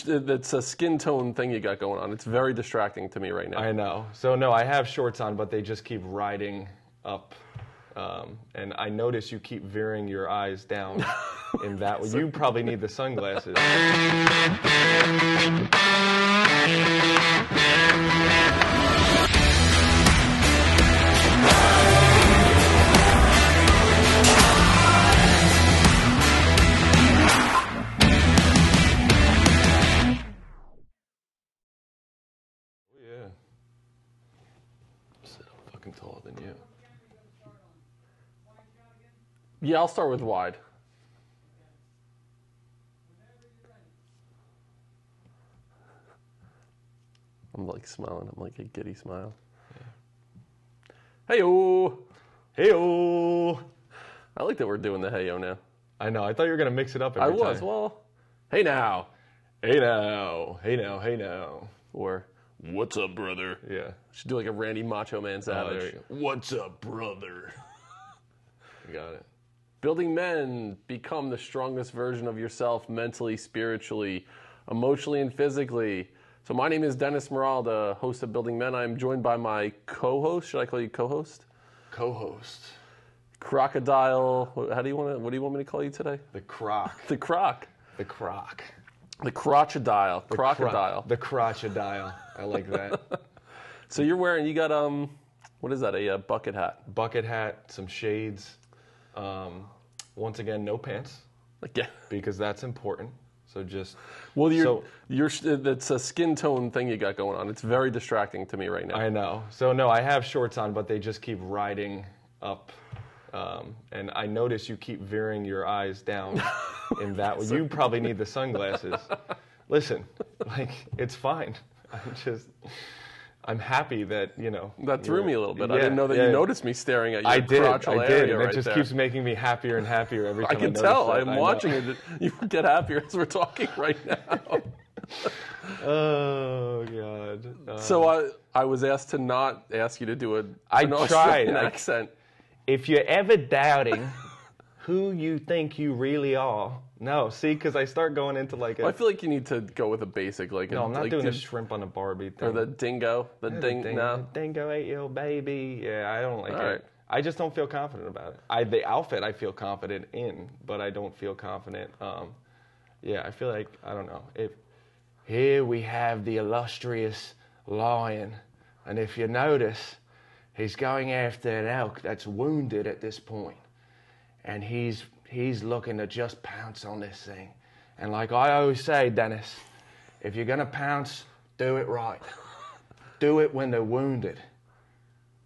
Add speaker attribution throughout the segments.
Speaker 1: It's a skin tone thing you got going on. It's very distracting to me right now.
Speaker 2: I know. So no, I have shorts on, but they just keep riding up. And I notice you keep veering your eyes down in that way. You probably need the sunglasses. Taller than you.
Speaker 1: Yeah, I'll start with wide. I'm like smiling. I'm like a giddy smile. Yeah. Hey-o!
Speaker 2: Hey-o!
Speaker 1: I like that we're doing the hey-o now.
Speaker 2: I know. I thought you were going to mix it up every time.
Speaker 1: I was. Well, hey now.
Speaker 2: Hey now. Hey now. Hey now.
Speaker 1: Or, what's up, brother?
Speaker 2: Yeah.
Speaker 1: Should do like a Randy Macho Man Savage.
Speaker 2: There you go. What's up, brother? You got it.
Speaker 1: Building men, become the strongest version of yourself mentally, spiritually, emotionally, and physically. So my name is Dennis Meralda, host of Building Men. I'm joined by my co-host. Should I call you co-host?
Speaker 2: Co-host.
Speaker 1: Crotch-a-dile. What do you want me to call you today?
Speaker 2: The croc.
Speaker 1: The croc.
Speaker 2: The croc.
Speaker 1: The crotch-a-dile. Crocodile.
Speaker 2: The crotch-a-dile. I like that.
Speaker 1: So you're wearing, you got, what is that, a bucket hat?
Speaker 2: Bucket hat, some shades. Once again, no pants.
Speaker 1: Yeah.
Speaker 2: Because that's important. So just...
Speaker 1: Well, it's a skin tone thing you got going on. It's very distracting to me right now.
Speaker 2: I know. So no, I have shorts on, but they just keep riding up. And I notice you keep veering your eyes down in that way. You probably need the sunglasses. Listen, like, it's fine. I'm happy that, you know.
Speaker 1: That threw me a little bit.
Speaker 2: Yeah,
Speaker 1: I didn't know that you noticed me staring at your crotchal
Speaker 2: I did.
Speaker 1: area
Speaker 2: And it
Speaker 1: right
Speaker 2: just
Speaker 1: there.
Speaker 2: keeps making me happier and happier every time I
Speaker 1: can
Speaker 2: notice
Speaker 1: tell.
Speaker 2: it.
Speaker 1: I'm watching it. You get happier as we're talking right now.
Speaker 2: Oh, God.
Speaker 1: So I was asked to not ask you to do an
Speaker 2: tried.
Speaker 1: Australian accent.
Speaker 2: If you're ever doubting who you think you really are, no, see, because I start going into like a...
Speaker 1: I feel like you need to go with a basic, like...
Speaker 2: No, I'm not
Speaker 1: like
Speaker 2: doing a shrimp on a Barbie thing.
Speaker 1: Or the dingo. The
Speaker 2: dingo ate your baby. Yeah, I don't like it.
Speaker 1: Right.
Speaker 2: I just don't feel confident about it. The outfit I feel confident in, but I don't feel confident. Yeah, I feel like, I don't know. Here we have the illustrious lion, and if you notice, he's going after an elk that's wounded at this point, and he's looking to just pounce on this thing. And like I always say, Dennis, if you're going to pounce, do it right. Do it when they're wounded.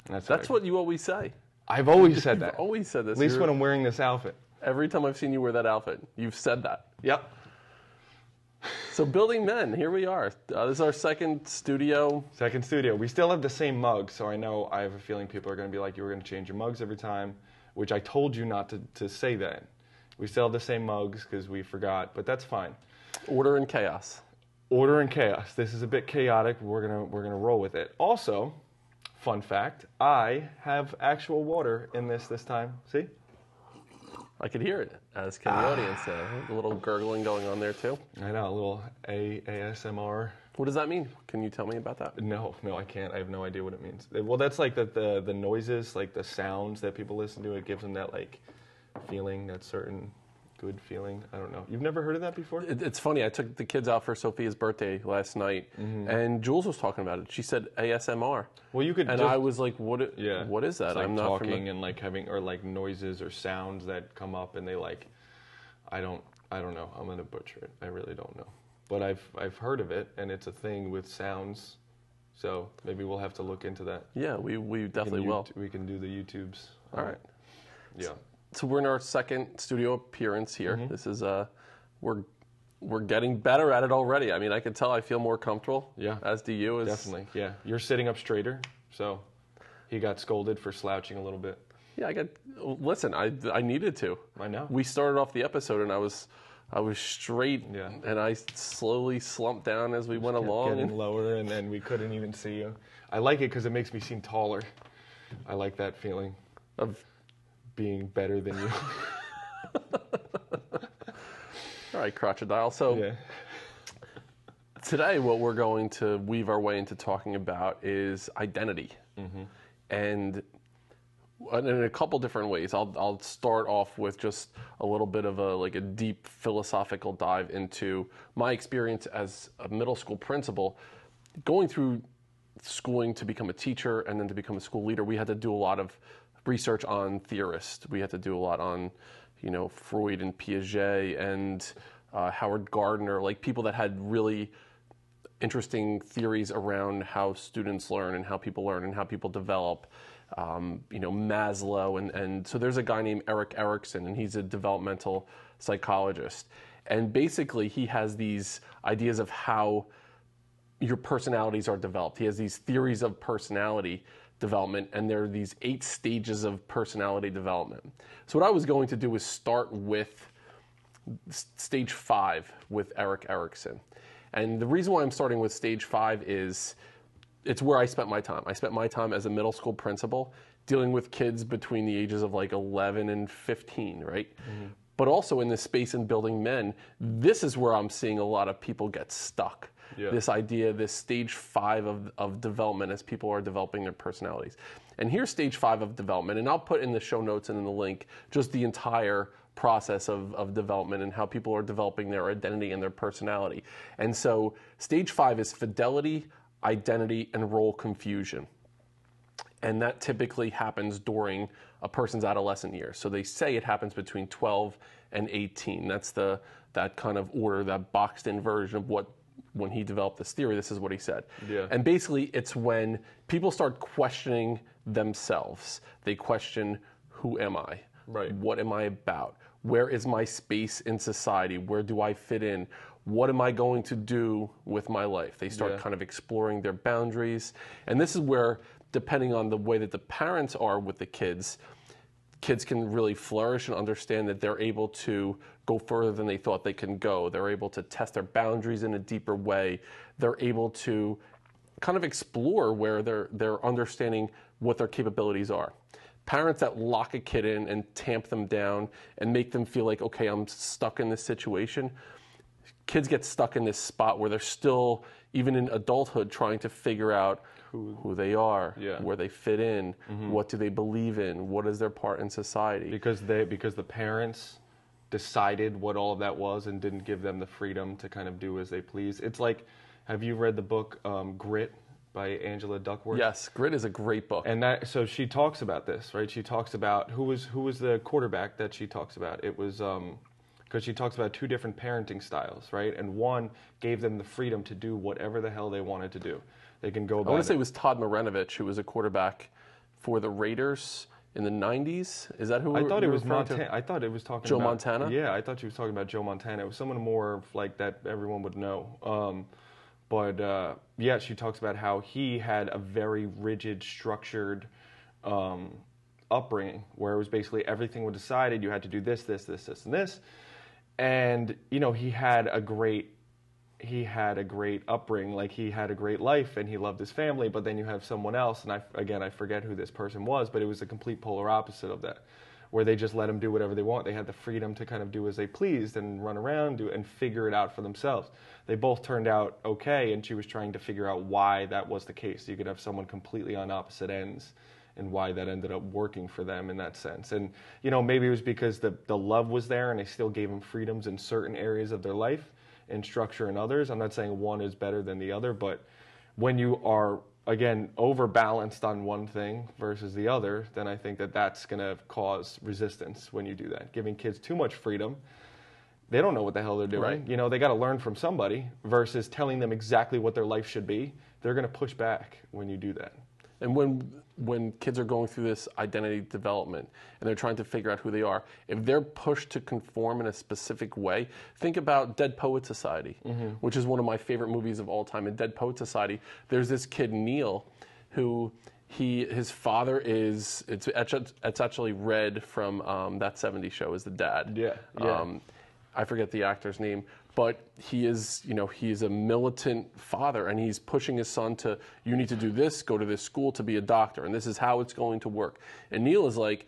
Speaker 1: That's what you always say.
Speaker 2: I've always said that.
Speaker 1: You've always said this.
Speaker 2: At least when I'm wearing this outfit.
Speaker 1: Every time I've seen you wear that outfit, you've said that.
Speaker 2: Yep.
Speaker 1: So Building Men, here we are. This is our second studio.
Speaker 2: Second studio. We still have the same mug, so I have a feeling people are going to be like, you were going to change your mugs every time, which I told you not to say that. We still have the same mugs because we forgot, but that's fine.
Speaker 1: Order and chaos.
Speaker 2: Order and chaos. This is a bit chaotic. We're gonna roll with it. Also, fun fact, I have actual water in this time. See?
Speaker 1: I could hear it, as can the audience. A little gurgling going on there, too.
Speaker 2: I know, a little ASMR.
Speaker 1: What does that mean? Can you tell me about that?
Speaker 2: No, I can't. I have no idea what it means. Well, that's like the noises, like the sounds that people listen to. It gives them that, like, feeling, that certain good feeling. I don't know. You've never heard of that before?
Speaker 1: It's funny. I took the kids out for Sophia's birthday last night, and Jules was talking about it. She said ASMR.
Speaker 2: Well, you could.
Speaker 1: And I was like, "What is that?"
Speaker 2: It's like
Speaker 1: I'm not
Speaker 2: talking and like having or like noises or sounds that come up, and they like. I don't know. I'm gonna butcher it. I really don't know. But I've heard of it, and it's a thing with sounds. So maybe we'll have to look into that.
Speaker 1: Yeah, we definitely will.
Speaker 2: We can do the YouTubes.
Speaker 1: All right.
Speaker 2: Yeah.
Speaker 1: So we're in our second studio appearance here. This is we're getting better at it already. I mean, I can tell I feel more comfortable.
Speaker 2: Yeah.
Speaker 1: As do you.
Speaker 2: Definitely. Yeah. You're sitting up straighter, so he got scolded for slouching a little bit.
Speaker 1: Yeah, listen, I needed to.
Speaker 2: I know.
Speaker 1: We started off the episode and I was straight,
Speaker 2: yeah.
Speaker 1: And I slowly slumped down as we went along.
Speaker 2: Getting lower, and then we couldn't even see you. I like it because it makes me seem taller. I like that feeling of being better than you.
Speaker 1: All right, Crotch-a-dile. So,
Speaker 2: yeah.
Speaker 1: Today, what we're going to weave our way into talking about is identity. And in a couple different ways. I'll start off with just a little bit of a deep philosophical dive into my experience as a middle school principal. Going through schooling to become a teacher and then to become a school leader, we had to do a lot of research on theorists. We had to do a lot on, Freud and Piaget and Howard Gardner, like people that had really interesting theories around how students learn and how people learn and how people develop. Maslow, and so there's a guy named Erik Erikson, and he's a developmental psychologist. And basically, he has these ideas of how your personalities are developed. He has these theories of personality development, and there are these 8 stages of personality development. So what I was going to do is start with stage 5 with Erik Erikson. And the reason why I'm starting with stage 5 is it's where I spent my time. I spent my time as a middle school principal dealing with kids between the ages of 11 and 15, right? But also in this space in building men, this is where I'm seeing a lot of people get stuck. Yeah. This idea, this stage 5 of development as people are developing their personalities. And here's stage 5 of development, and I'll put in the show notes and in the link just the entire process of development and how people are developing their identity and their personality. And so stage 5 is fidelity, identity, and role confusion. And that typically happens during a person's adolescent years. So they say it happens between 12 and 18. That's that kind of order, that boxed in version of when he developed this theory, this is what he said. Yeah. And basically it's when people start questioning themselves. They question, who am I? Right. What am I about? Where is my space in society? Where do I fit in? What am I going to do with my life? They start kind of exploring their boundaries. And this is where, depending on the way that the parents are with the kids can really flourish and understand that they're able to go further than they thought they can go. They're able to test their boundaries in a deeper way. They're able to kind of explore where they're understanding what their capabilities are. Parents that lock a kid in and tamp them down and make them feel like, okay, I'm stuck in this situation. Kids get stuck in this spot where they're still, even in adulthood, trying to figure out who they are, where they fit in, what do they believe in, what is their part in society. Because
Speaker 2: the parents decided what all of that was and didn't give them the freedom to kind of do as they please. It's like, have you read the book Grit by Angela Duckworth?
Speaker 1: Yes, Grit is a great book.
Speaker 2: And so she talks about this, right? She talks about who was the quarterback that she talks about. It was because she talks about 2 different parenting styles, right? And one gave them the freedom to do whatever the hell they wanted to do. They can go about
Speaker 1: I want to say it was Todd Marinovich, who was a quarterback for the Raiders in the 90s. Is that who
Speaker 2: I thought it was Montana. I thought it was talking
Speaker 1: Joe
Speaker 2: about
Speaker 1: Montana?
Speaker 2: Yeah, I thought she was talking about Joe Montana. It was someone more like that everyone would know. But she talks about how he had a very rigid, structured upbringing where it was basically everything was decided. You had to do this, this, this, this, and this. And, he had a great upbringing, like he had a great life and he loved his family, but then you have someone else, and I forget who this person was, but it was the complete polar opposite of that, where they just let him do whatever they want. They had the freedom to kind of do as they pleased and run around and figure it out for themselves. They both turned out okay, and she was trying to figure out why that was the case. You could have someone completely on opposite ends and why that ended up working for them in that sense. And, maybe it was because the love was there and they still gave them freedoms in certain areas of their life and structure in others. I'm not saying one is better than the other, but when you are, again, overbalanced on one thing versus the other, then I think that's going to cause resistance when you do that. Giving kids too much freedom, they don't know what the hell they're doing. Right. They got to learn from somebody versus telling them exactly what their life should be. They're going to push back when you do that.
Speaker 1: And when kids are going through this identity development and they're trying to figure out who they are, if they're pushed to conform in a specific way, think about Dead Poet Society, which is one of my favorite movies of all time. In Dead Poet Society, there's this kid, Neil, who his father is, it's actually Red from That 70s Show is the dad.
Speaker 2: Yeah.
Speaker 1: I forget the actor's name, but he is a militant father, and he's pushing his son to, you need to do this, go to this school to be a doctor, and this is how it's going to work. And Neil is like,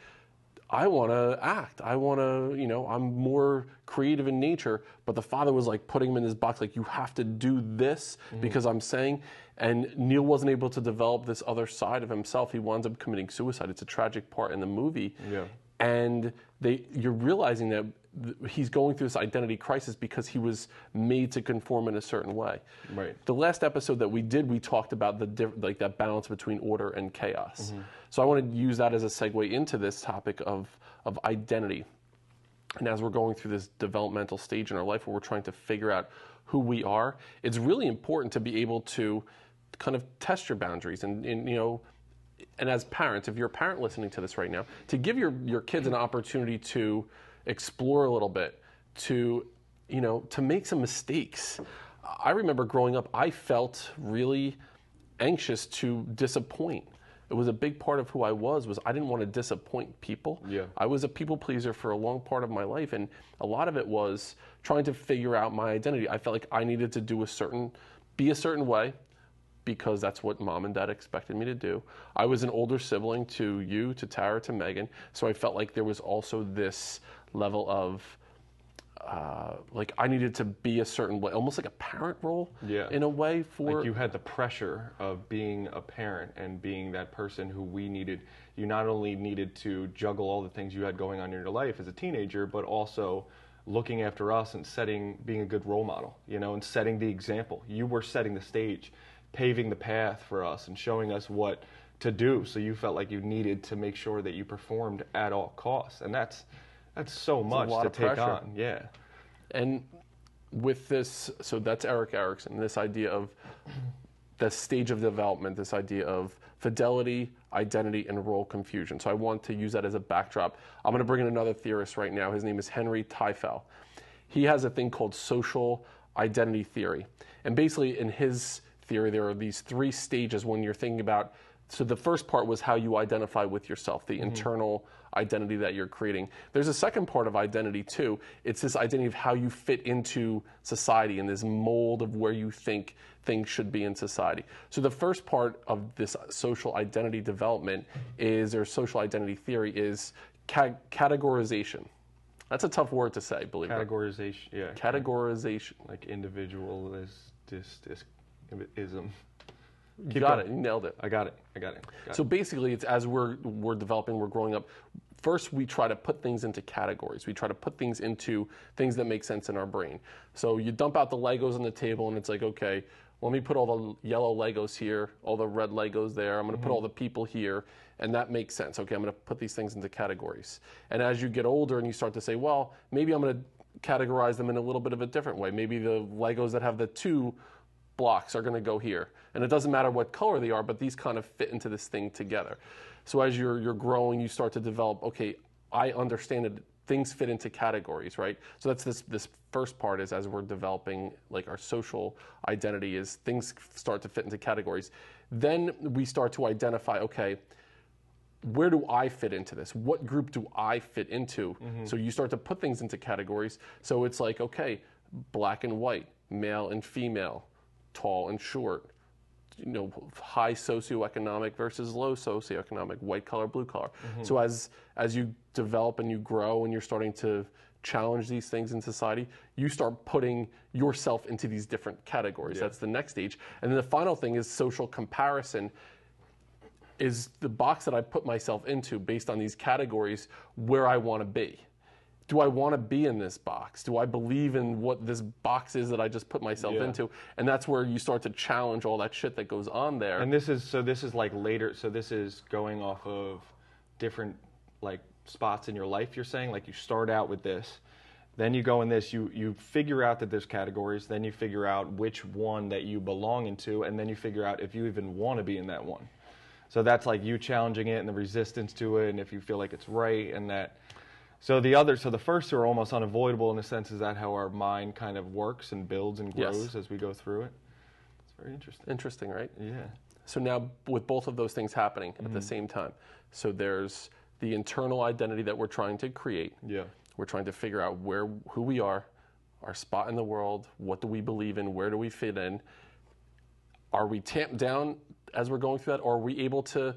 Speaker 1: I want to act. I want to, I'm more creative in nature. But the father was like putting him in this box, like, you have to do this because I'm saying. And Neil wasn't able to develop this other side of himself. He winds up committing suicide. It's a tragic part in the movie.
Speaker 2: Yeah.
Speaker 1: And you're realizing that he's going through this identity crisis because he was made to conform in a certain way.
Speaker 2: Right.
Speaker 1: The last episode that we did, we talked about that balance between order and chaos. So I want to use that as a segue into this topic of identity. And as we're going through this developmental stage in our life where we're trying to figure out who we are, it's really important to be able to kind of test your boundaries and as parents, if you're a parent listening to this right now, to give your kids an opportunity to explore a little bit, to make some mistakes. I remember growing up, I felt really anxious to disappoint. It was a big part of who I was I didn't want to disappoint people.
Speaker 2: Yeah.
Speaker 1: I was a people pleaser for a long part of my life, and a lot of it was trying to figure out my identity. I felt like I needed to be a certain way, because that's what mom and dad expected me to do. I was an older sibling to you, to Tara, to Megan, so I felt like there was also this level of, like I needed to be a certain way, almost like a parent role in a way for...
Speaker 2: Like you had the pressure of being a parent and being that person who you not only needed to juggle all the things you had going on in your life as a teenager, but also looking after us and being a good role model, and setting the example. You were setting the stage, paving the path for us and showing us what to do. So you felt like you needed to make sure that you performed at all costs. And that's so much to take on. Yeah.
Speaker 1: And with this, so that's Erik Erikson, this idea of the stage of development, this idea of fidelity, identity, and role confusion. So I want to use that as a backdrop. I'm going to bring in another theorist right now. His name is Henry Teifel. He has a thing called social identity theory. And basically in his theory, there are these three stages when you're thinking about, so the first part was how you identify with yourself, the internal identity that you're creating. There's a second part of identity too. It's this identity of how you fit into society and this mold of where you think things should be in society. So the first part of this social identity development or social identity theory is categorization. That's a tough word to say, believe it.
Speaker 2: Categorization, yeah.
Speaker 1: Categorization.
Speaker 2: Like individualism.
Speaker 1: You got it. You nailed it.
Speaker 2: I got it.
Speaker 1: So basically, it's as we're developing, we're growing up. First, we try to put things into categories. We try to put things into things that make sense in our brain. So you dump out the Legos on the table, and it's like, okay, let me put all the yellow Legos here, all the red Legos there. I'm going to put all the people here, and that makes sense. Okay, I'm going to put these things into categories. And as you get older and you start to say, well, maybe I'm going to categorize them in a little bit of a different way. Maybe the Legos that have the 2 blocks are going to go here. And it doesn't matter what color they are, but these kind of fit into this thing together. So as you're growing, you start to develop, okay, I understand that things fit into categories, right? So that's this first part is as we're developing like our social identity is things start to fit into categories. Then we start to identify, okay, where do I fit into this? What group do I fit into? So you start to put things into categories. So it's like, okay, black and white, male and female, tall and short, high socioeconomic versus low socioeconomic, white collar, blue collar. So as you develop and you grow and you're starting to challenge these things in society, you start putting yourself into these different categories. That's the next stage. And then the final thing is social comparison. Is the box that I put myself into based on these categories where I want to be? Do I want to be in this box? Do I believe in what this box is that I just put myself into? And that's where you start to challenge all that shit that goes on there.
Speaker 2: And this is like later, so this is going off of different like spots in your life, you're saying? Like you start out with this, then you go in this, you figure out that there's categories, then you figure out which one that you belong into, and then you figure out if you even want to be in that one. So that's like you challenging it and the resistance to it, and if you feel like it's right, and that. So the first two are almost unavoidable in the sense is that how our mind kind of works and builds and grows as we go through it. It's very interesting.
Speaker 1: Interesting, right?
Speaker 2: Yeah.
Speaker 1: So now with both of those things happening at the same time, so there's the internal identity that we're trying to create.
Speaker 2: Yeah.
Speaker 1: We're trying to figure out who we are, our spot in the world, what do we believe in, where do we fit in. Are we tamped down as we're going through that, or are we able to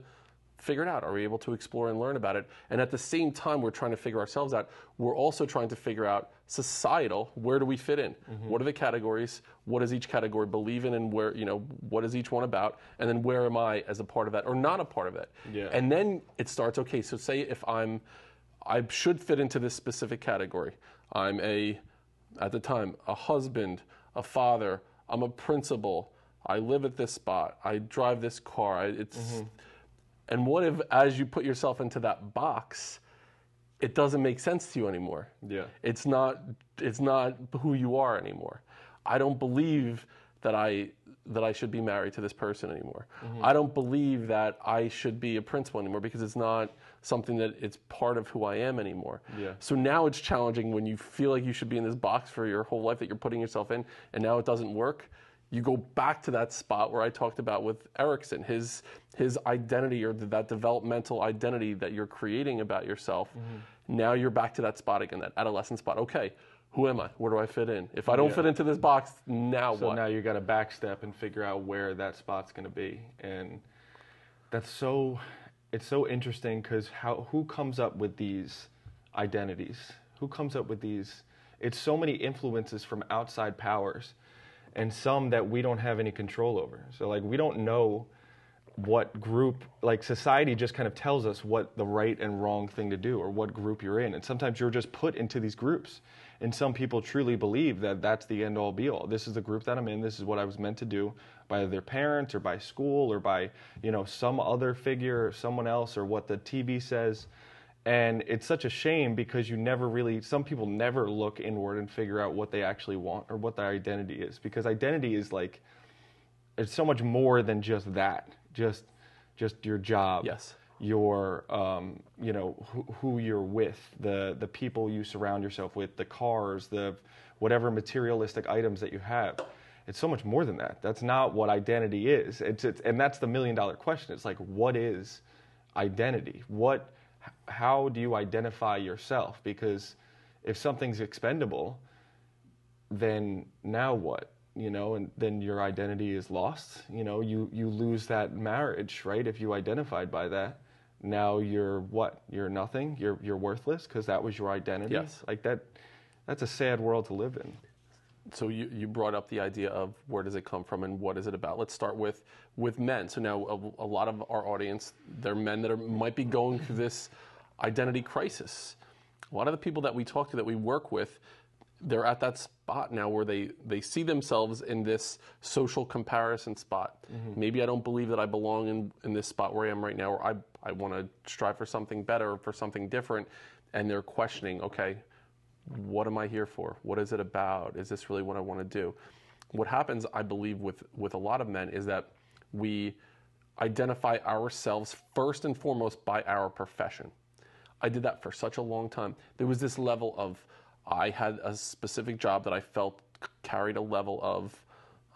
Speaker 1: figure it out? Are we able to explore and learn about it? And at the same time, we're trying to figure ourselves out. We're also trying to figure out societal, where do we fit in? What are the categories? What does each category believe in? And where, what is each one about? And then where am I as a part of that or not a part of it?
Speaker 2: Yeah.
Speaker 1: And then it starts, okay, so say if I should fit into this specific category. I'm at the time, a husband, a father, I'm a principal, I live at this spot, I drive this car, and what if, as you put yourself into that box, it doesn't make sense to you anymore?
Speaker 2: Yeah.
Speaker 1: It's not who you are anymore. I don't believe that I should be married to this person anymore. I don't believe that I should be a principal anymore because it's not something that it's part of who I am anymore.
Speaker 2: Yeah.
Speaker 1: So now it's challenging when you feel like you should be in this box for your whole life that you're putting yourself in, and now it doesn't work. You go back to that spot where I talked about with Erickson, his identity, or that developmental identity that you're creating about yourself. Now you're back to that spot again, that adolescent spot. Okay, who am I? Where do I fit in? If I don't fit into this box, now what?
Speaker 2: So now you got to backstep and figure out where that spot's going to be. And it's so interesting because who comes up with these identities? Who comes up with these? It's so many influences from outside powers, and some that we don't have any control over. So like we don't know what group, like society just kind of tells us what the right and wrong thing to do or what group you're in. And sometimes you're just put into these groups. And some people truly believe that that's the end all be all. This is the group that I'm in. This is what I was meant to do by their parents or by school or by, some other figure or someone else or what the TV says. And it's such a shame because some people never look inward and figure out what they actually want or what their identity is. Because identity is like, it's so much more than just that. Just your job.
Speaker 1: Yes.
Speaker 2: Your, who you're with, the people you surround yourself with, the cars, the whatever materialistic items that you have. It's so much more than that. That's not what identity is. And that's the $1 million question. It's like, what is identity? How do you identify yourself? Because if something's expendable, then now what? And then your identity is lost. You lose that marriage, right? If you identified by that, now you're what? You're nothing. You're worthless because that was your identity.
Speaker 1: Yes.
Speaker 2: Like that. That's a sad world to live in.
Speaker 1: So you brought up the idea of where does it come from and what is it about? Let's start with men. So now a lot of our audience, they're men that might be going through this identity crisis. A lot of the people that we talk to, that we work with, they're at that spot now where they see themselves in this social comparison spot. Maybe I don't believe that I belong in this spot where I am right now, or I want to strive for something better, for something different, and they're questioning, okay, what am I here for? What is it about? Is this really what I want to do? What happens, I believe, with a lot of men is that we identify ourselves first and foremost by our profession. I did that for such a long time. There was this level of, I had a specific job that I felt carried a level of,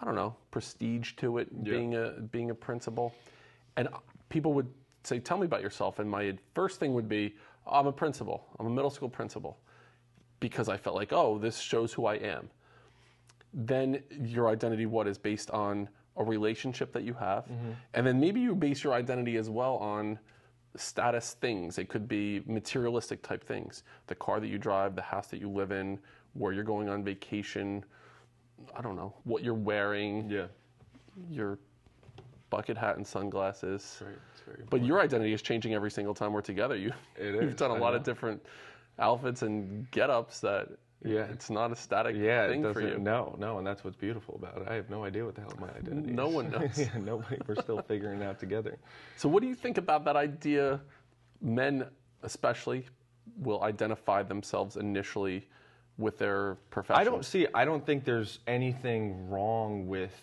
Speaker 1: I don't know, prestige to it, being a principal. And people would say, tell me about yourself. And my first thing would be, I'm a principal. I'm a middle school principal. Because I felt like, oh, this shows who I am. Then your identity, is based on a relationship that you have. And then maybe you base your identity as well on status things. It could be materialistic type things. The car that you drive, the house that you live in, where you're going on vacation, I don't know, what you're wearing, your bucket hat and sunglasses.
Speaker 2: Right. It's very important.
Speaker 1: But your identity is changing every single time we're together. You've done a lot of different outfits and get-ups that it's not a static thing for you.
Speaker 2: No, and that's what's beautiful about it. I have no idea what the hell my identity is.
Speaker 1: No one knows.
Speaker 2: Nobody. We're still figuring it out together.
Speaker 1: So what do you think about that idea? Men especially will identify themselves initially with their profession.
Speaker 2: I don't think there's anything wrong with,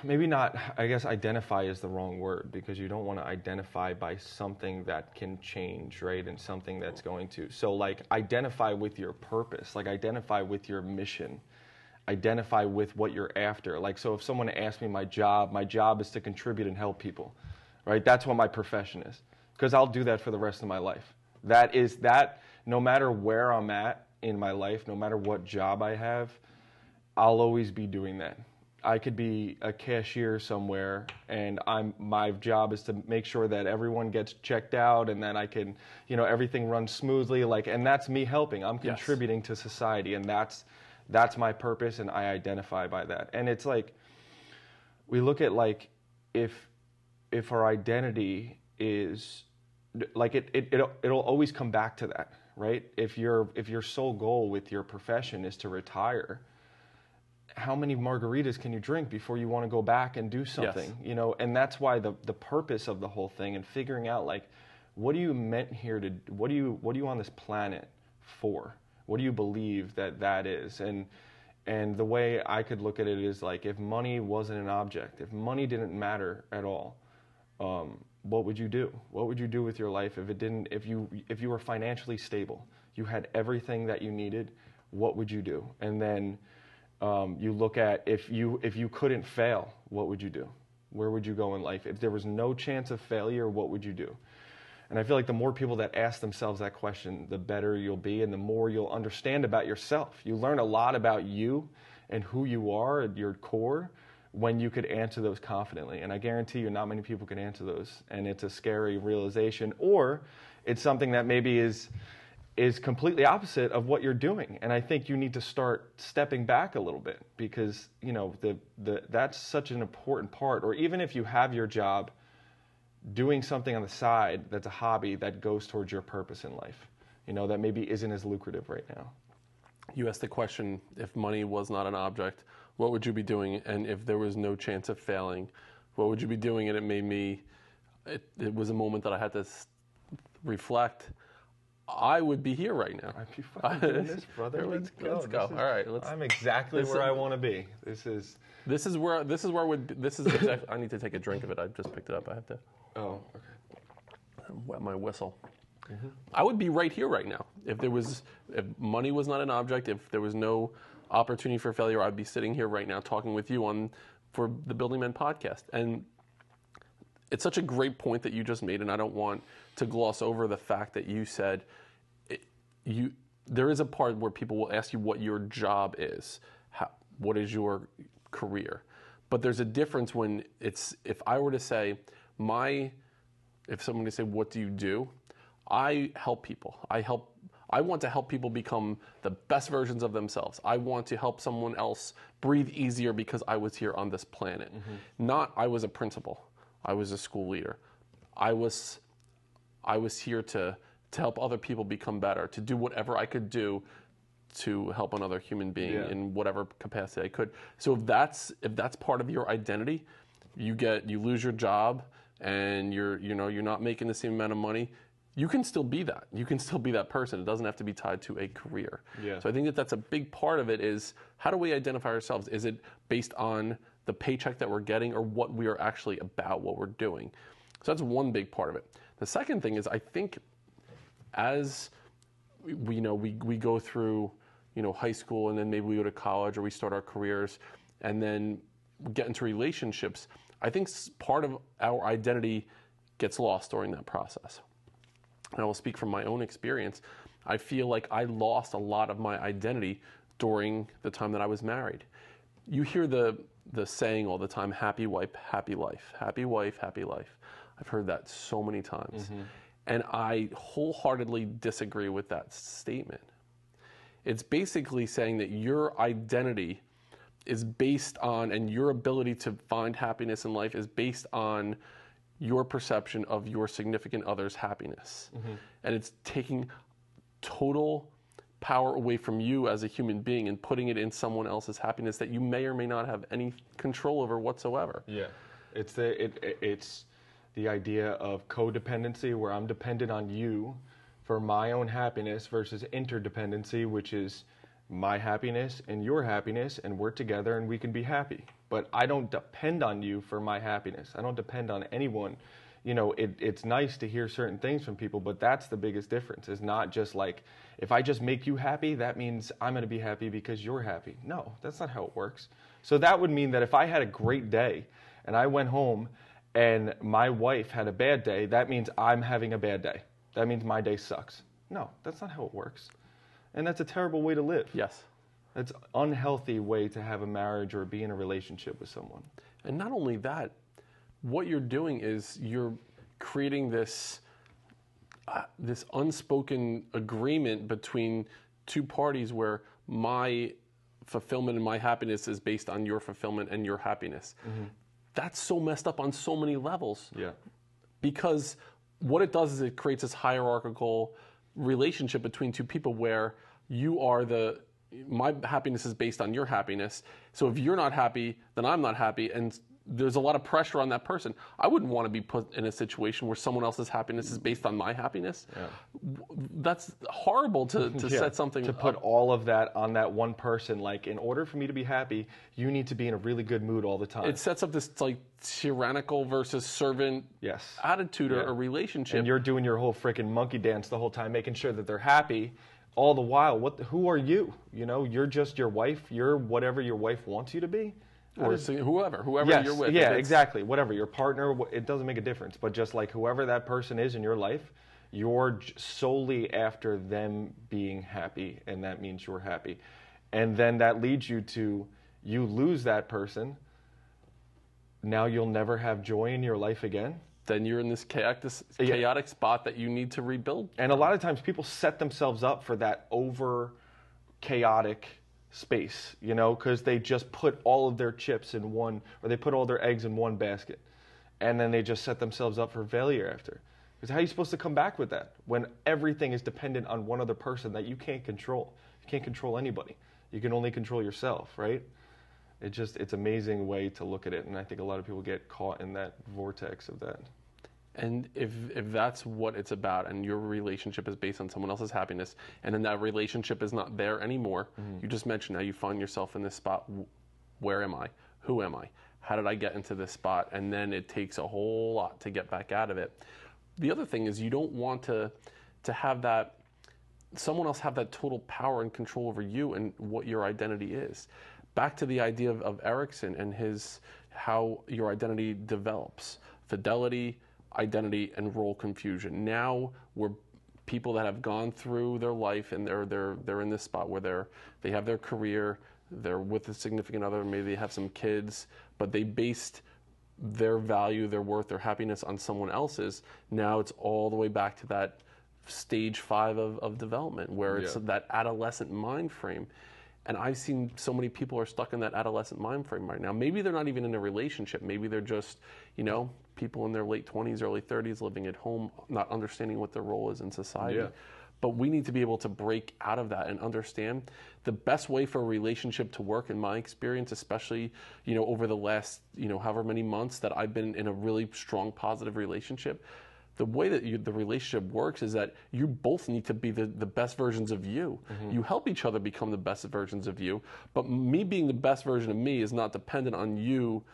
Speaker 2: maybe not, I guess identify is the wrong word, because you don't want to identify by something that can change, right? And something that's going to. So like identify with your purpose, like identify with your mission, identify with what you're after. Like, so if someone asks me my job is to contribute and help people, right? That's what my profession is, because I'll do that for the rest of my life. That no matter where I'm at in my life, no matter what job I have, I'll always be doing that. I could be a cashier somewhere, and my job is to make sure that everyone gets checked out, and then I can, everything runs smoothly. And that's me helping. I'm contributing to society, and that's my purpose, and I identify by that. And it's like, we look at if our identity is it'll always come back to that, right? If your sole goal with your profession is to retire, how many margaritas can you drink before you want to go back and do something? And that's why the purpose of the whole thing, and figuring out what are you meant here to, what are you on this planet for? What do you believe that is? And the way I could look at it is if money wasn't an object, if money didn't matter at all, what would you do? What would you do with your life if you were financially stable, you had everything that you needed? What would you do? And then you look at if you couldn't fail, what would you do? Where would you go in life? If there was no chance of failure, what would you do? And I feel like the more people that ask themselves that question, the better you'll be, and the more you'll understand about yourself. You learn a lot about you and who you are at your core when you could answer those confidently. And I guarantee you not many people can answer those. And it's a scary realization, or it's something that maybe is completely opposite of what you're doing. And I think you need to start stepping back a little bit, because that's such an important part. Or even if you have your job, doing something on the side that's a hobby that goes towards your purpose in life, that maybe isn't as lucrative right now.
Speaker 1: You asked the question, if money was not an object, what would you be doing? And if there was no chance of failing, what would you be doing? And it made me, it was a moment that I had to reflect. I would be here right now.
Speaker 2: I'd be fucking doing this, brother. Let's go.
Speaker 1: All right.
Speaker 2: I'm exactly where I want to be. This is
Speaker 1: where exactly, I need to take a drink of it. I just picked it up. I have to.
Speaker 2: Oh, okay.
Speaker 1: Wet my whistle. Mm-hmm. I would be right here right now. If money was not an object, if there was no opportunity for failure, I'd be sitting here right now talking with you for the Building Men podcast. And it's such a great point that you just made, and I don't want to gloss over the fact that you said there is a part where people will ask you what your job is, what is your career. But there's a difference when if I were to say, if someone would say, what do you do? I help people. I want to help people become the best versions of themselves. I want to help someone else breathe easier because I was here on this planet. Mm-hmm. Not I was a principal. I was a school leader. I was here to help other people become better, to do whatever I could do to help another human being in whatever capacity I could. So if that's part of your identity, you lose your job and you're not making the same amount of money, you can still be that. You can still be that person. It doesn't have to be tied to a career. Yeah. So I think that's a big part of it is, how do we identify ourselves? Is it based on the paycheck that we're getting, or what we are actually about, what we're doing? So that's one big part of it. The second thing is, I think as we go through high school, and then maybe we go to college, or we start our careers, and then get into relationships, I think part of our identity gets lost during that process. And I will speak from my own experience. I feel like I lost a lot of my identity during the time that I was married. You hear the saying all the time, happy wife, happy life. Happy wife, happy life. I've heard that so many times. Mm-hmm. And I wholeheartedly disagree with that statement. It's basically saying that your identity is based on, and your ability to find happiness in life is based on your perception of your significant other's happiness. Mm-hmm. And it's taking total power away from you as a human being and putting it in someone else's happiness that you may or may not have any control over whatsoever.
Speaker 2: Yeah, it's the idea of codependency, where I'm dependent on you for my own happiness, versus interdependency, which is my happiness and your happiness, and we're together and we can be happy. But I don't depend on you for my happiness. I don't depend on anyone. It's nice to hear certain things from people, but that's the biggest difference. Is not just like, if I just make you happy, that means I'm going to be happy because you're happy. No, that's not how it works. So that would mean that if I had a great day and I went home and my wife had a bad day, that means I'm having a bad day. That means my day sucks. No, that's not how it works. And that's a terrible way to live.
Speaker 1: Yes.
Speaker 2: It's an unhealthy way to have a marriage or be in a relationship with someone.
Speaker 1: And not only that, what you're doing is you're creating this this unspoken agreement between two parties where my fulfillment and my happiness is based on your fulfillment and your happiness. That's so messed up on so many levels.
Speaker 2: Yeah.
Speaker 1: Because what it does is it creates this hierarchical relationship between two people where you are my happiness is based on your happiness. So if you're not happy, then I'm not happy. And there's a lot of pressure on that person. I wouldn't want to be put in a situation where someone else's happiness is based on my happiness. Yeah. That's horrible to set something
Speaker 2: to put all of that on that one person. Like, in order for me to be happy, you need to be in a really good mood all the time.
Speaker 1: It sets up this like tyrannical versus servant attitude or relationship.
Speaker 2: And you're doing your whole freaking monkey dance the whole time, making sure that they're happy. All the while, who are you? You know, you're just your wife. You're whatever your wife wants you to be.
Speaker 1: Or whoever
Speaker 2: yes,
Speaker 1: you're with.
Speaker 2: Yeah, exactly. Whatever, your partner, it doesn't make a difference. But just like whoever that person is in your life, you're solely after them being happy, and that means you're happy. And then that leads you to, you lose that person, now you'll never have joy in your life again.
Speaker 1: Then you're in this chaotic spot that you need to rebuild.
Speaker 2: And a lot of times people set themselves up for that over chaotic space, you know, because they just put all of their chips in one, or they put all their eggs in one basket, and then they just set themselves up for failure after. Because how are you supposed to come back with that when everything is dependent on one other person that you can't control? You can't control anybody. You can only control yourself, right? It's amazing way to look at it, and I think a lot of people get caught in that vortex of that.
Speaker 1: And if that's what it's about, and your relationship is based on someone else's happiness, and then that relationship is not there anymore, you just mentioned how you find yourself in this spot. Where am I? Who am I? How did I get into this spot? And then it takes a whole lot to get back out of it. The other thing is you don't want to have that someone else have that total power and control over you and what your identity is. Back to the idea of Erickson and how your identity develops. Fidelity, identity, and role confusion. Now we're people that have gone through their life and they're in this spot where they have their career, they're with a significant other, maybe they have some kids, but they based their value, their worth, their happiness on someone else's. Now it's all the way back to that stage 5 of development where it's that adolescent mind frame. And I've seen so many people are stuck in that adolescent mind frame right now. Maybe they're not even in a relationship. Maybe they're just, people in their late 20s, early 30s living at home, not understanding what their role is in society. Yeah. But we need to be able to break out of that and understand the best way for a relationship to work, in my experience, especially, over the last, however many months that I've been in a really strong, positive relationship. The way that the relationship works is that you both need to be the best versions of you. Mm-hmm. You help each other become the best versions of you, but me being the best version of me is not dependent on you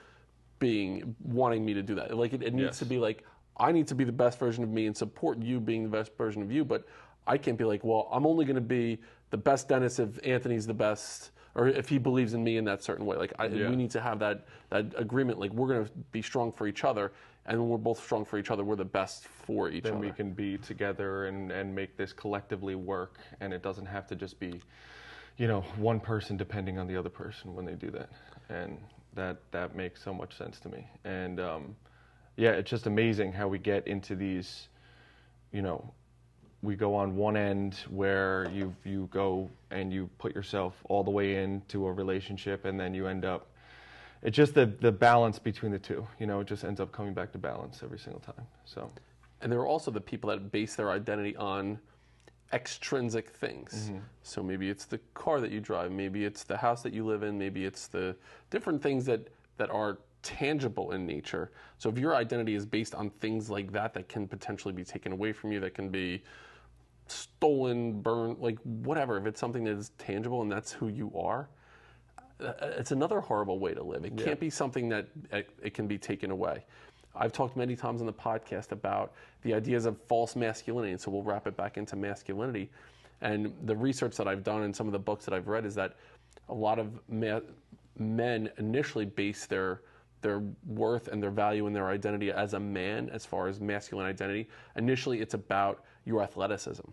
Speaker 1: wanting me to do that. Like it needs to be like, I need to be the best version of me and support you being the best version of you, but I can't be like, well, I'm only going to be the best Dennis if Anthony's the best, or if he believes in me in that certain way. Like we need to have that agreement. Like we're going to be strong for each other, and when we're both strong for each other, we're the best for each other.
Speaker 2: Then we can be together and make this collectively work, and it doesn't have to just be, one person depending on the other person when they do that. And that makes so much sense to me. And it's just amazing how we get into these, we go on one end where you go and you put yourself all the way into a relationship, and then you end up, it's just the balance between the two, it just ends up coming back to balance every single time. So,
Speaker 1: and there are also the people that base their identity on extrinsic things. Mm-hmm. So maybe it's the car that you drive, maybe it's the house that you live in, maybe it's the different things that are tangible in nature. So if your identity is based on things like that can potentially be taken away from you, that can be stolen, burned, like whatever, if it's something that is tangible and that's who you are, it's another horrible way to live. It can't be something that it can be taken away. I've talked many times on the podcast about the ideas of false masculinity, and so we'll wrap it back into masculinity. And the research that I've done and some of the books that I've read is that a lot of men initially base their worth and their value and their identity as a man, as far as masculine identity. Initially, it's about your athleticism.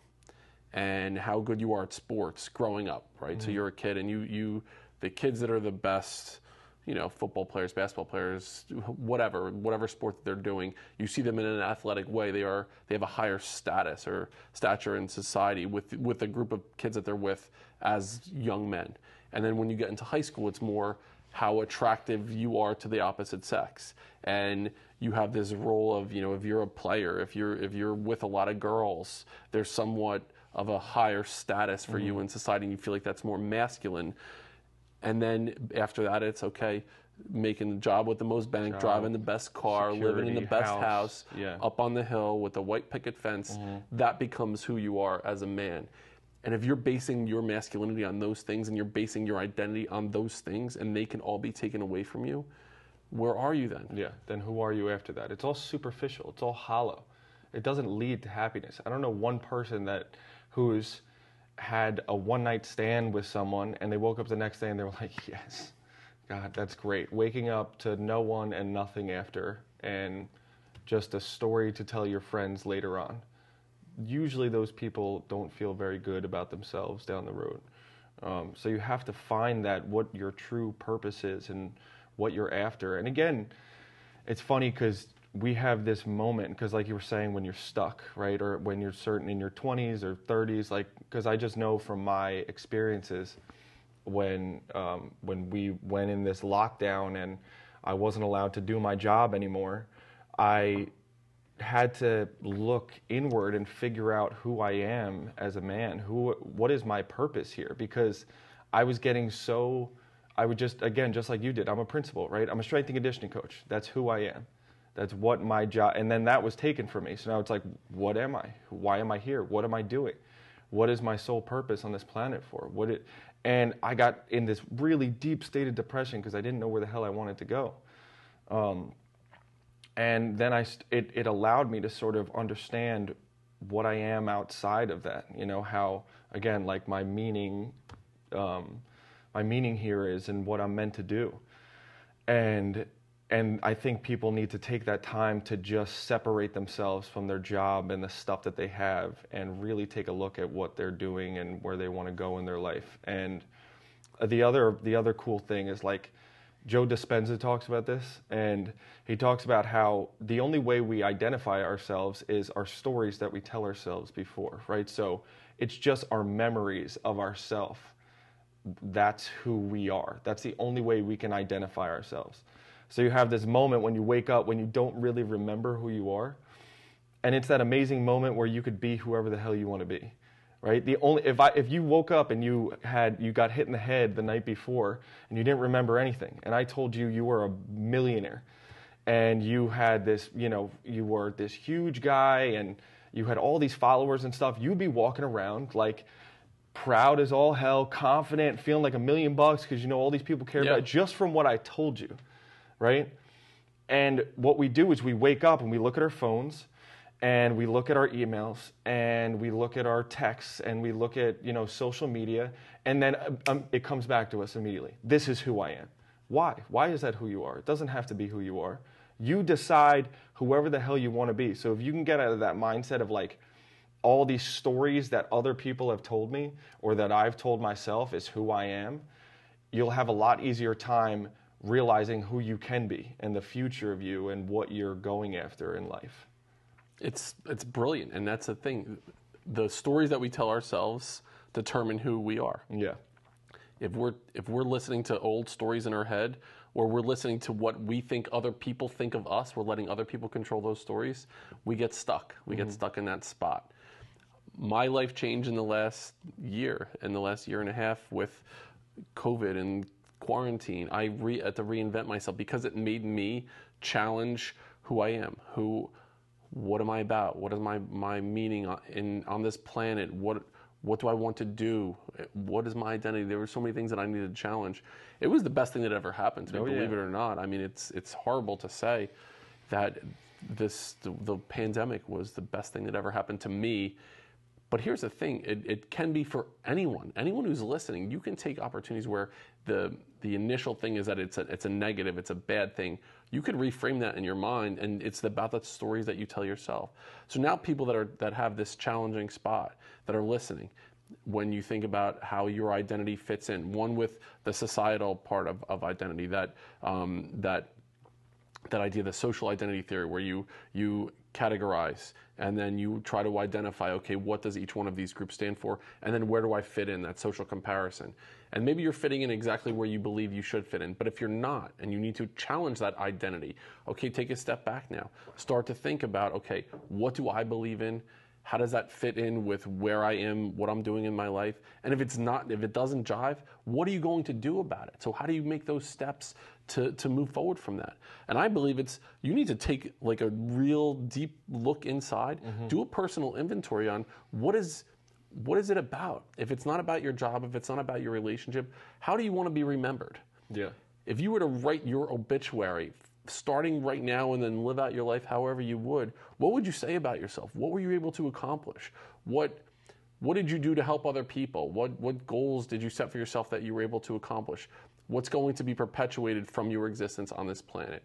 Speaker 1: and how good you are at sports growing up, right? So you're a kid, and the kids that are the best, football players, basketball players, whatever sport that they're doing, you see them in an athletic way. They have a higher status or stature in society with the group of kids that they're with as young men. And then when you get into high school, it's more how attractive you are to the opposite sex. And you have this role of, if you're a player, if you're with a lot of girls, there's somewhat of a higher status for you in society, and you feel like that's more masculine. And then after that, it's okay, making the job with the most bank, driving the best car, living in the best house, up on the hill with a white picket fence. That becomes who you are as a man. And if you're basing your masculinity on those things, and you're basing your identity on those things, and they can all be taken away from you, where are you then?
Speaker 2: Yeah, then who are you after that? It's all superficial. It's all hollow. It doesn't lead to happiness. I don't know one person who's had a one-night stand with someone, and they woke up the next day and they were like, yes, God, that's great. Waking up to no one and nothing after, and just a story to tell your friends later on. Usually those people don't feel very good about themselves down the road. So you have to find what your true purpose is and what you're after. And again, it's funny because we have this moment, because like you were saying, when you're stuck, right? Or when you're certain in your 20s or 30s, because I just know from my experiences when we went in this lockdown and I wasn't allowed to do my job anymore, I had to look inward and figure out who I am as a man. What is my purpose here? Because I was getting I would just like you did, I'm a principal, right? I'm a strength and conditioning coach. That's who I am. That's what my job, and then that was taken from me. So now it's like, what am I? Why am I here? What am I doing? What is my sole purpose on this planet for? And I got in this really deep state of depression because I didn't know where the hell I wanted to go. And then it allowed me to sort of understand what I am outside of that. How, again, like my meaning here is and what I'm meant to do. And I think people need to take that time to just separate themselves from their job and the stuff that they have and really take a look at what they're doing and where they want to go in their life. And the other cool thing is, like, Joe Dispenza talks about this, and he talks about how the only way we identify ourselves is our stories that we tell ourselves before, right? So it's just our memories of ourselves. That's who we are. That's the only way we can identify ourselves. So you have this moment when you wake up when you don't really remember who you are, and it's that amazing moment where you could be whoever the hell you want to be, right? If you woke up and you got hit in the head the night before and you didn't remember anything, and I told you were a millionaire, and you had this, you were this huge guy and you had all these followers and stuff, you'd be walking around like proud as all hell, confident, feeling like $1 million because all these people care about it just from what I told you. Right? And what we do is we wake up and we look at our phones and we look at our emails and we look at our texts and we look at, social media, and then it comes back to us immediately. This is who I am. Why? Why is that who you are? It doesn't have to be who you are. You decide whoever the hell you want to be. So if you can get out of that mindset of like all these stories that other people have told me or that I've told myself is who I am, you'll have a lot easier time realizing who you can be and the future of you and what you're going after in life.
Speaker 1: It's brilliant, and that's the thing. The stories that we tell ourselves determine who we are.
Speaker 2: Yeah.
Speaker 1: If we're listening to old stories in our head, or we're listening to what we think other people think of us, we're letting other people control those stories, we get stuck. We get stuck in that spot. My life changed in the last year and a half with COVID and quarantine. I had to reinvent myself because it made me challenge who I am. What am I about? What is my meaning on this planet? What do I want to do? What is my identity? There were so many things that I needed to challenge. It was the best thing that ever happened to me, believe it or not. I mean, it's horrible to say that the pandemic was the best thing that ever happened to me, But here's the thing, it can be for anyone who's listening. You can take opportunities where the initial thing is that it's a negative, it's a bad thing. You could reframe that in your mind, and it's about the stories that you tell yourself. So now people that have this challenging spot, that are listening, when you think about how your identity fits in, one with the societal part of identity, that idea, the social identity theory, where you categorize and then you try to identify, okay, what does each one of these groups stand for, and then where do I fit in, that social comparison. And maybe you're fitting in exactly where you believe you should fit in, but if you're not, and you need to challenge that identity, okay, take a step back now. Start to think about, okay, what do I believe in? How does that fit in with where I am, what I'm doing in my life? And if it doesn't jive, what are you going to do about it? So how do you make those steps to move forward from that? And I believe you need to take like a real deep look inside, do a personal inventory on what is it about? If it's not about your job, if it's not about your relationship, how do you want to be remembered?
Speaker 2: Yeah.
Speaker 1: If you were to write your obituary starting right now and then live out your life however you would, what would you say about yourself? What were you able to accomplish? What did you do to help other people? What goals did you set for yourself that you were able to accomplish? What's going to be perpetuated from your existence on this planet?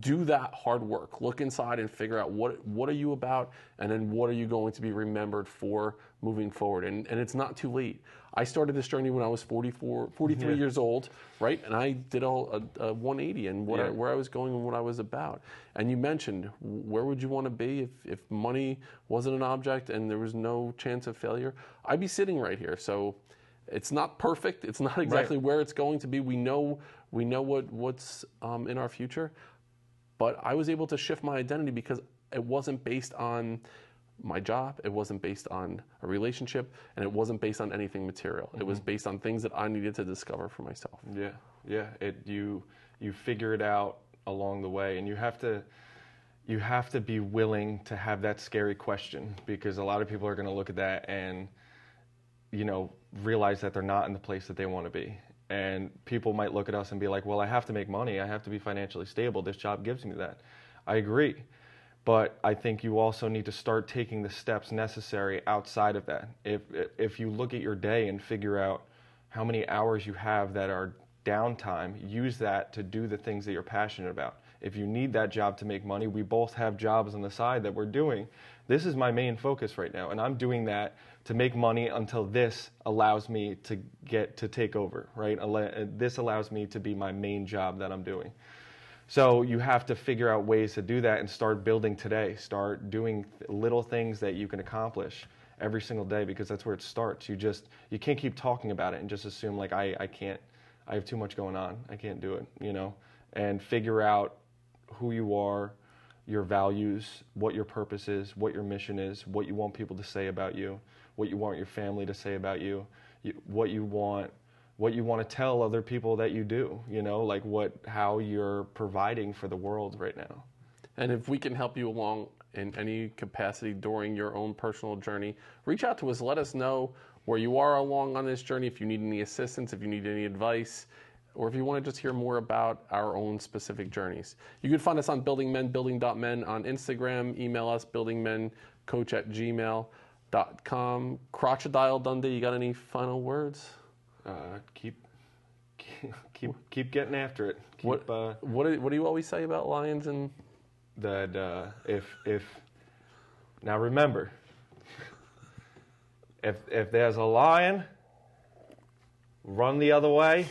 Speaker 1: Do that hard work. Look inside and figure out what are you about, and then what are you going to be remembered for moving forward. And it's not too late. I started this journey when I was 43 years old, right? And I did a 180 and where I was going and what I was about. And you mentioned, where would you want to be if money wasn't an object and there was no chance of failure? I'd be sitting right here. So it's not perfect. It's not exactly where it's going to be. We know what's in our future. But I was able to shift my identity because it wasn't based on my job, it wasn't based on a relationship, and it wasn't based on anything material. It was based on things that I needed to discover for myself.
Speaker 2: Yeah. You figure it out along the way, and you have to be willing to have that scary question, because a lot of people are going to look at that and realize that they're not in the place that they want to be. And people might look at us and be like, well, I have to make money. I have to be financially stable. This job gives me that. I agree. But I think you also need to start taking the steps necessary outside of that. If you look at your day and figure out how many hours you have that are downtime, use that to do the things that you're passionate about. If you need that job to make money, we both have jobs on the side that we're doing. This is my main focus right now, and I'm doing that to make money until this allows me to take over, right? This allows me to be my main job that I'm doing. So you have to figure out ways to do that and start building today. Start doing little things that you can accomplish every single day, because that's where it starts. You can't keep talking about it and just assume like I have too much going on. I can't do it, and figure out who you are, your values, what your purpose is, what your mission is, what you want people to say about you, what you want your family to say about you, what you want to tell other people that you do, like how you're providing for the world right now.
Speaker 1: And if we can help you along in any capacity during your own personal journey, reach out to us. Let us know where you are along on this journey, if you need any assistance, if you need any advice, or if you want to just hear more about our own specific journeys. You can find us on Building Men, building.men on Instagram. Email us, buildingmencoach@gmail.com. Crotch-a-dile, Dundee, you got any final words?
Speaker 2: Keep getting after it.
Speaker 1: What do you always say about lions and
Speaker 2: that? Now remember, if there's a lion, run the other way.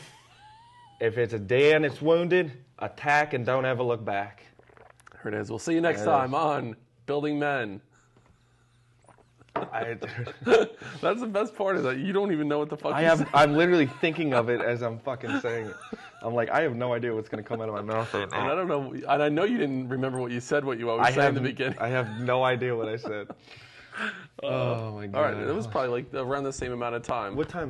Speaker 2: If it's a deer and it's wounded, attack and don't ever look back.
Speaker 1: There it is. We'll see you next time on Building Men. That's the best part, is that you don't even know what the fuck
Speaker 2: I'm literally thinking of it as I'm fucking saying it. I'm like, I have no idea what's going to come out of my mouth right now.
Speaker 1: And I don't know, and I know you didn't remember what you said, what you always say in the beginning.
Speaker 2: I have no idea what I said. Oh my God.
Speaker 1: All right, it was probably like around the same amount of time.
Speaker 2: What time is it?